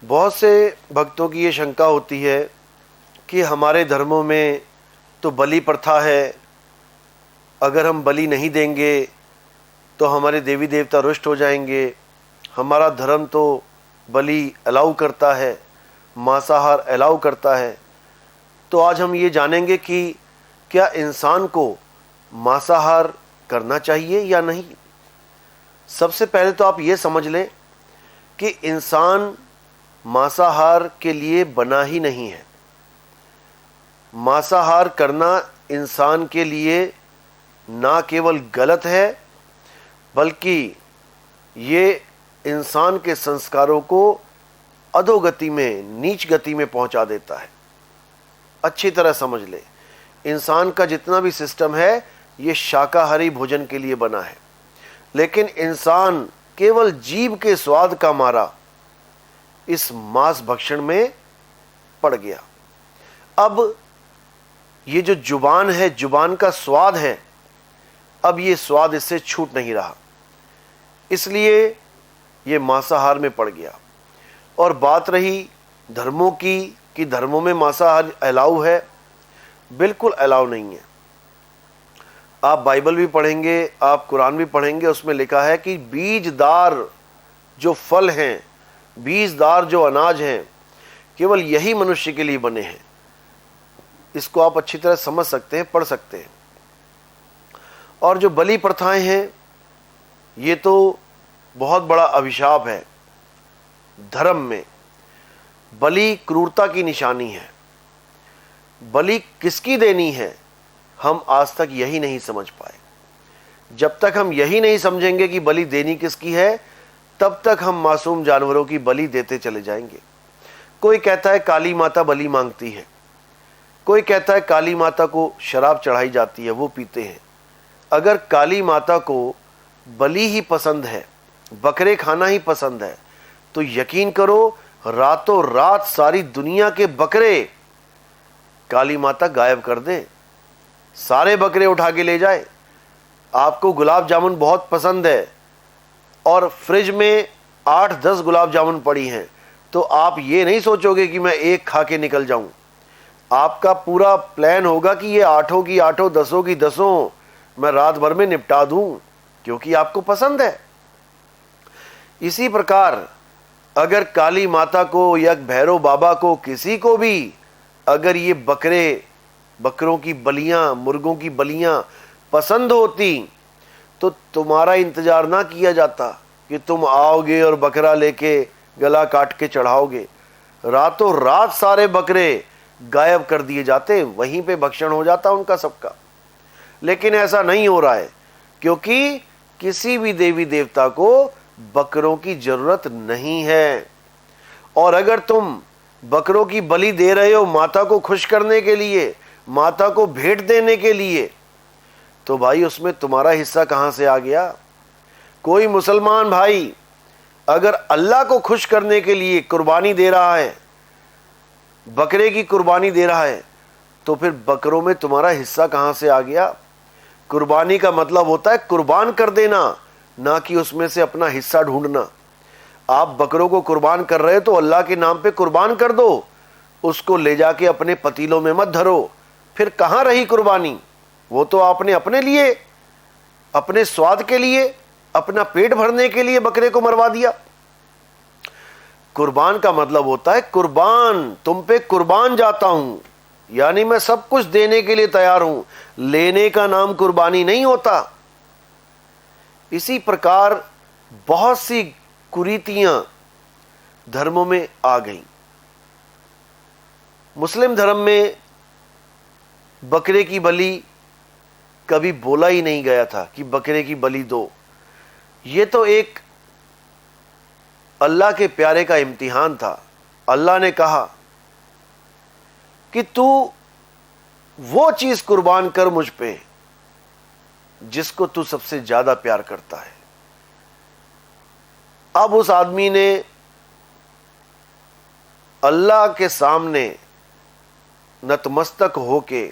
बहुत से भक्तों की ये शंका होती है कि हमारे धर्मों में तो बलि प्रथा है, अगर हम बलि नहीं देंगे तो हमारे देवी देवता रुष्ट हो जाएंगे। हमारा धर्म तो बलि अलाउ करता है, मांसाहार अलाउ करता है। तो आज हम ये जानेंगे कि क्या इंसान को मांसाहार करना चाहिए या नहीं। सबसे पहले तो आप ये समझ लें कि इंसान मांसाहार के लिए बना ही नहीं है। मांसाहार करना इंसान के लिए ना केवल गलत है, बल्कि ये इंसान के संस्कारों को अधोगति में, नीच गति में पहुंचा देता है। अच्छी तरह समझ ले, इंसान का जितना भी सिस्टम है ये शाकाहारी भोजन के लिए बना है, लेकिन इंसान केवल जीभ के स्वाद का मारा इस मांस भक्षण में पड़ गया। अब ये जो जुबान है, जुबान का स्वाद है, अब ये स्वाद इससे छूट नहीं रहा, इसलिए ये मांसाहार में पड़ गया। और बात रही धर्मों की कि धर्मों में मांसाहार अलाउ है, बिल्कुल अलाउ नहीं है। आप बाइबल भी पढ़ेंगे, आप कुरान भी पढ़ेंगे, उसमें लिखा है कि बीजदार जो फल हैं, बीजदार जो अनाज हैं, केवल यही मनुष्य के लिए बने हैं। इसको आप अच्छी तरह समझ सकते हैं, पढ़ सकते हैं। और जो बलि प्रथाएं हैं, ये तो बहुत बड़ा अभिशाप है धर्म में। बलि क्रूरता की निशानी है। बलि किसकी देनी है, हम आज तक यही नहीं समझ पाए। जब तक हम यही नहीं समझेंगे कि बलि देनी किसकी है, तब तक हम मासूम जानवरों की बलि देते चले जाएंगे। कोई कहता है काली माता बलि मांगती है, कोई कहता है काली माता को शराब चढ़ाई जाती है, वो पीते हैं। अगर काली माता को बलि ही पसंद है, बकरे खाना ही पसंद है, तो यकीन करो रातों रात सारी दुनिया के बकरे काली माता गायब कर दे, सारे बकरे उठा के ले जाए। आपको गुलाब जामुन बहुत पसंद है और फ्रिज में 8-10 गुलाब जामुन पड़ी हैं, तो आप ये नहीं सोचोगे कि मैं एक खा के निकल जाऊं। आपका पूरा प्लान होगा कि ये 8 की 8, 10 की 10 मैं रात भर में निपटा दूं, क्योंकि आपको पसंद है। इसी प्रकार अगर काली माता को या भैरव बाबा को, किसी को भी अगर ये बकरों की बलियां, मुर्गों की बलियां पसंद होती, तो तुम्हारा इंतजार ना किया जाता कि तुम आओगे और बकरा लेके गला काट के चढ़ाओगे। रातों रात सारे बकरे गायब कर दिए जाते, वहीं पे भक्षण हो जाता उनका सबका। लेकिन ऐसा नहीं हो रहा है, क्योंकि किसी भी देवी देवता को बकरों की जरूरत नहीं है। और अगर तुम बकरों की बलि दे रहे हो माता को खुश करने के लिए, माता को भेंट देने के लिए, तो भाई उसमें तुम्हारा हिस्सा कहां से आ गया। कोई मुसलमान भाई अगर अल्लाह को खुश करने के लिए कुर्बानी दे रहा है, बकरे की कुर्बानी दे रहा है, तो फिर बकरों में तुम्हारा हिस्सा कहां से आ गया। कुर्बानी का मतलब होता है कुर्बान कर देना, ना कि उसमें से अपना हिस्सा ढूंढना। आप बकरों को कुर्बान कर रहे हो तो अल्लाह के नाम पे कुर्बान कर दो, उसको ले जाके अपने पतीलों में मत धरो। फिर कहां रही कुर्बानी। वो तो आपने अपने लिए, अपने स्वाद के लिए, अपना पेट भरने के लिए बकरे को मरवा दिया। कुर्बान का मतलब होता है कुर्बान, तुम पे कुर्बान जाता हूं, यानी मैं सब कुछ देने के लिए तैयार हूं। लेने का नाम कुर्बानी नहीं होता। इसी प्रकार बहुत सी कुरीतियां धर्मों में आ गई। मुस्लिम धर्म में बकरे की बलि कभी बोला ही नहीं गया था कि बकरे की बलि दो। ये तो एक अल्लाह के प्यारे का इम्तिहान था। अल्लाह ने कहा कि तू वो चीज कुर्बान कर मुझ पे जिसको तू सबसे ज्यादा प्यार करता है। अब उस आदमी ने अल्लाह के सामने नतमस्तक होके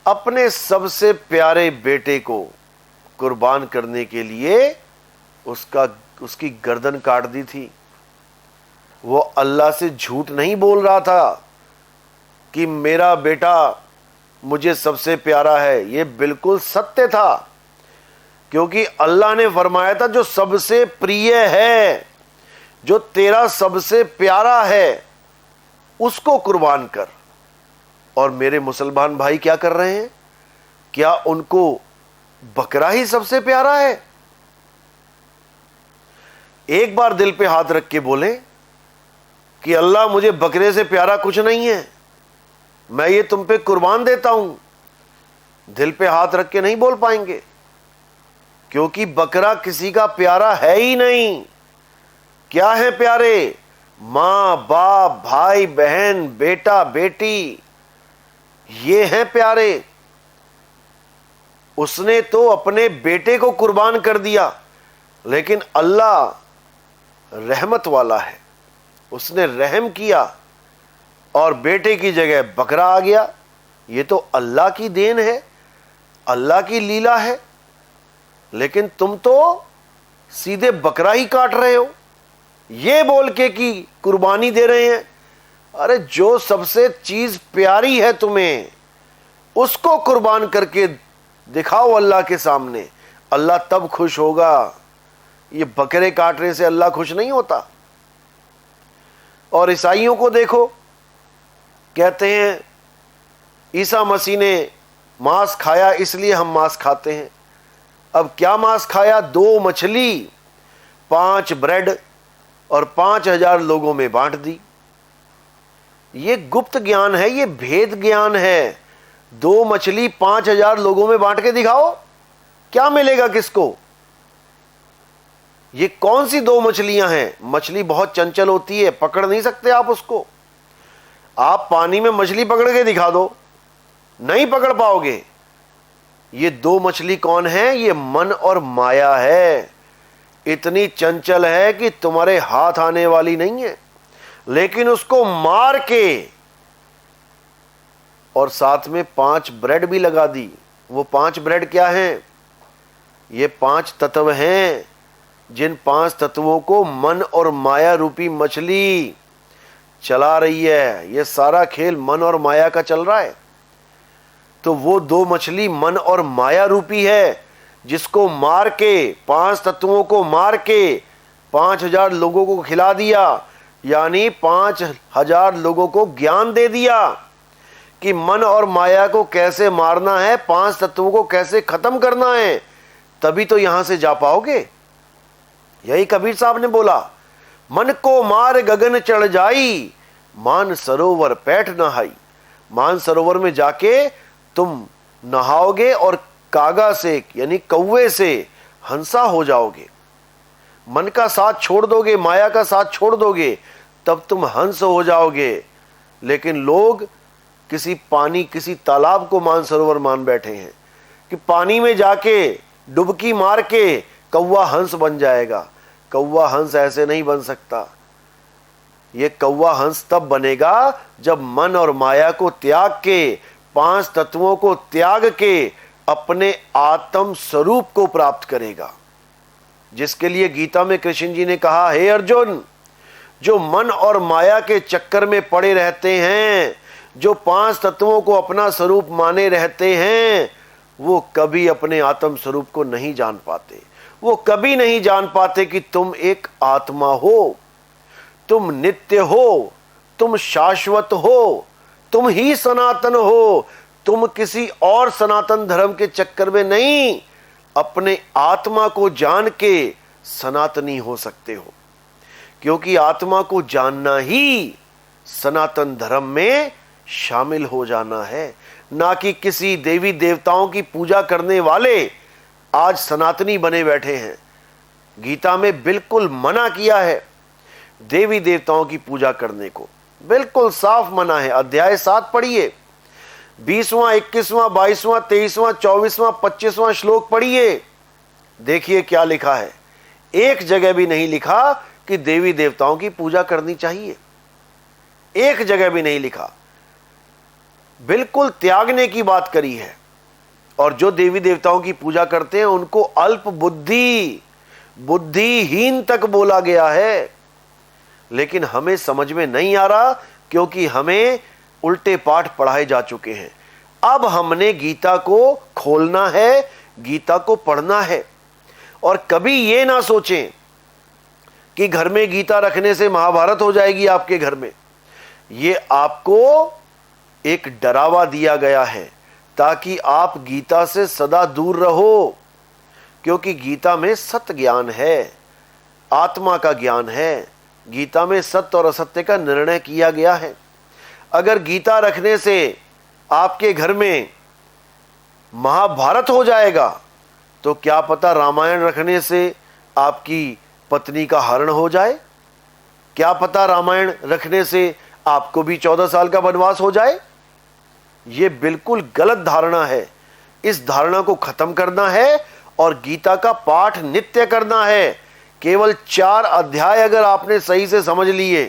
अपने सबसे प्यारे बेटे को कुर्बान करने के लिए उसकी गर्दन काट दी थी। वो अल्लाह से झूठ नहीं बोल रहा था कि मेरा बेटा मुझे सबसे प्यारा है। ये बिल्कुल सत्य था, क्योंकि अल्लाह ने फरमाया था जो सबसे प्रिय है, जो तेरा सबसे प्यारा है, उसको कुर्बान कर। और मेरे मुसलमान भाई क्या कर रहे हैं? क्या उनको बकरा ही सबसे प्यारा है? एक बार दिल पे हाथ रख के बोलें कि अल्लाह मुझे बकरे से प्यारा कुछ नहीं है, मैं ये तुम पे कुर्बान देता हूं। दिल पे हाथ रख के नहीं बोल पाएंगे, क्योंकि बकरा किसी का प्यारा है ही नहीं। क्या है प्यारे? मां बाप, भाई बहन, बेटा बेटी, ये हैं प्यारे। उसने तो अपने बेटे को कुर्बान कर दिया, लेकिन अल्लाह रहमत वाला है, उसने रहम किया और बेटे की जगह बकरा आ गया। ये तो अल्लाह की देन है, अल्लाह की लीला है। लेकिन तुम तो सीधे बकरा ही काट रहे हो, ये बोल के कि कुर्बानी दे रहे हैं। अरे जो सबसे चीज प्यारी है तुम्हें, उसको कुर्बान करके दिखाओ अल्लाह के सामने, अल्लाह तब खुश होगा। ये बकरे काटने से अल्लाह खुश नहीं होता। और ईसाइयों को देखो, कहते हैं ईसा मसीह ने मांस खाया इसलिए हम मांस खाते हैं। अब क्या मांस खाया? 2 मछली, 5 ब्रेड और 5000 लोगों में बांट दी। ये गुप्त ज्ञान है, ये भेद ज्ञान है। 2 मछली 5000 लोगों में बांट के दिखाओ, क्या मिलेगा किसको? ये कौन सी 2 मछलियां हैं? मछली बहुत चंचल होती है, पकड़ नहीं सकते आप उसको। आप पानी में मछली पकड़ के दिखा दो, नहीं पकड़ पाओगे। ये 2 मछली कौन है? ये मन और माया है। इतनी चंचल है कि तुम्हारे हाथ आने वाली नहीं है, लेकिन उसको मार के और साथ में 5 ब्रेड भी लगा दी। वो 5 ब्रेड क्या हैं? ये 5 तत्व हैं, जिन 5 तत्वों को मन और माया रूपी मछली चला रही है। ये सारा खेल मन और माया का चल रहा है। तो वो 2 मछली मन और माया रूपी है, जिसको मार के, 5 तत्वों को मार के 5000 लोगों को खिला दिया। यानी 5000 लोगों को ज्ञान दे दिया कि मन और माया को कैसे मारना है, 5 तत्वों को कैसे खत्म करना है। तभी तो यहां से जा पाओगे। यही कबीर साहब ने बोला, मन को मार गगन चढ़ जाई, मान सरोवर पैठ नहाई। मान सरोवर में जाके तुम नहाओगे और कागा से यानी कौवे से हंसा हो जाओगे। मन का साथ छोड़ दोगे, माया का साथ छोड़ दोगे, तब तुम हंस हो जाओगे। लेकिन लोग किसी पानी, किसी तालाब को मानसरोवर मान बैठे हैं कि पानी में जाके डुबकी मार के कौवा हंस बन जाएगा। कौवा हंस ऐसे नहीं बन सकता। ये कौवा हंस तब बनेगा जब मन और माया को त्याग के, 5 तत्वों को त्याग के अपने आत्म स्वरूप को प्राप्त करेगा। जिसके लिए गीता में कृष्ण जी ने कहा, हे अर्जुन, जो मन और माया के चक्कर में पड़े रहते हैं, जो 5 तत्वों को अपना स्वरूप माने रहते हैं, वो कभी अपने आत्म स्वरूप को नहीं जान पाते। वो कभी नहीं जान पाते कि तुम एक आत्मा हो, तुम नित्य हो, तुम शाश्वत हो, तुम ही सनातन हो। तुम किसी और सनातन धर्म के चक्कर में नहीं, अपने आत्मा को जान के सनातनी हो सकते हो। क्योंकि आत्मा को जानना ही सनातन धर्म में शामिल हो जाना है, ना कि किसी देवी देवताओं की पूजा करने वाले आज सनातनी बने बैठे हैं। गीता में बिल्कुल मना किया है देवी देवताओं की पूजा करने को, बिल्कुल साफ मना है। अध्याय 7 पढ़िए, 20वां, 21वां, 22वां, 23वां, 24वां, 25वां श्लोक पढ़िए। देखिए क्या लिखा है। एक जगह भी नहीं लिखा कि देवी देवताओं की पूजा करनी चाहिए, एक जगह भी नहीं लिखा। बिल्कुल त्यागने की बात करी है। और जो देवी देवताओं की पूजा करते हैं उनको अल्प बुद्धि, बुद्धिहीन तक बोला गया है। लेकिन हमें समझ में नहीं आ रहा, क्योंकि हमें उल्टे पाठ पढ़ाए जा चुके हैं। अब हमने गीता को खोलना है, गीता को पढ़ना है। और कभी ये ना सोचें कि घर में गीता रखने से महाभारत हो जाएगी आपके घर में। ये आपको एक डरावा दिया गया है ताकि आप गीता से सदा दूर रहो, क्योंकि गीता में सत्य ज्ञान है, आत्मा का ज्ञान है। गीता में सत्य और असत्य का निर्णय किया गया है। अगर गीता रखने से आपके घर में महाभारत हो जाएगा, तो क्या पता रामायण रखने से आपकी पत्नी का हरण हो जाए, क्या पता रामायण रखने से आपको भी 14 साल का वनवास हो जाए। यह बिल्कुल गलत धारणा है। इस धारणा को खत्म करना है और गीता का पाठ नित्य करना है। केवल 4 अध्याय अगर आपने सही से समझ लिए,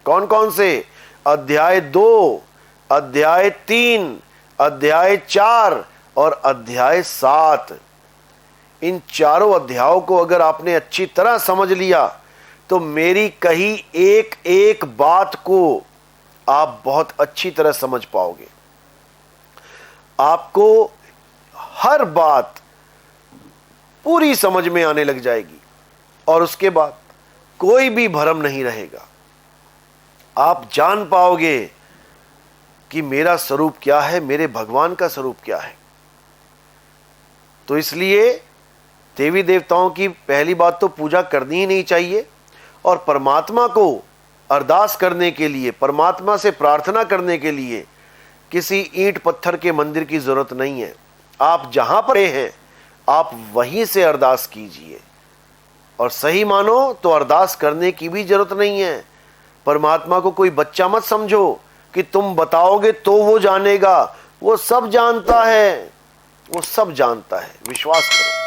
कौन कौन से? अध्याय 2, अध्याय 3, अध्याय 4 और अध्याय 7। इन चारों अध्यायों को अगर आपने अच्छी तरह समझ लिया, तो मेरी कही एक एक बात को आप बहुत अच्छी तरह समझ पाओगे। आपको हर बात पूरी समझ में आने लग जाएगी और उसके बाद कोई भी भ्रम नहीं रहेगा। आप जान पाओगे कि मेरा स्वरूप क्या है, मेरे भगवान का स्वरूप क्या है। तो इसलिए देवी देवताओं की पहली बात तो पूजा करनी ही नहीं चाहिए, और परमात्मा को अरदास करने के लिए, परमात्मा से प्रार्थना करने के लिए किसी ईंट पत्थर के मंदिर की जरूरत नहीं है। आप जहां पर हैं आप वहीं से अरदास कीजिए, और सही मानो तो अरदास करने की भी जरूरत नहीं है। परमात्मा को कोई बच्चा मत समझो कि तुम बताओगे तो वो जानेगा। वो सब जानता है, वो सब जानता है, विश्वास करो।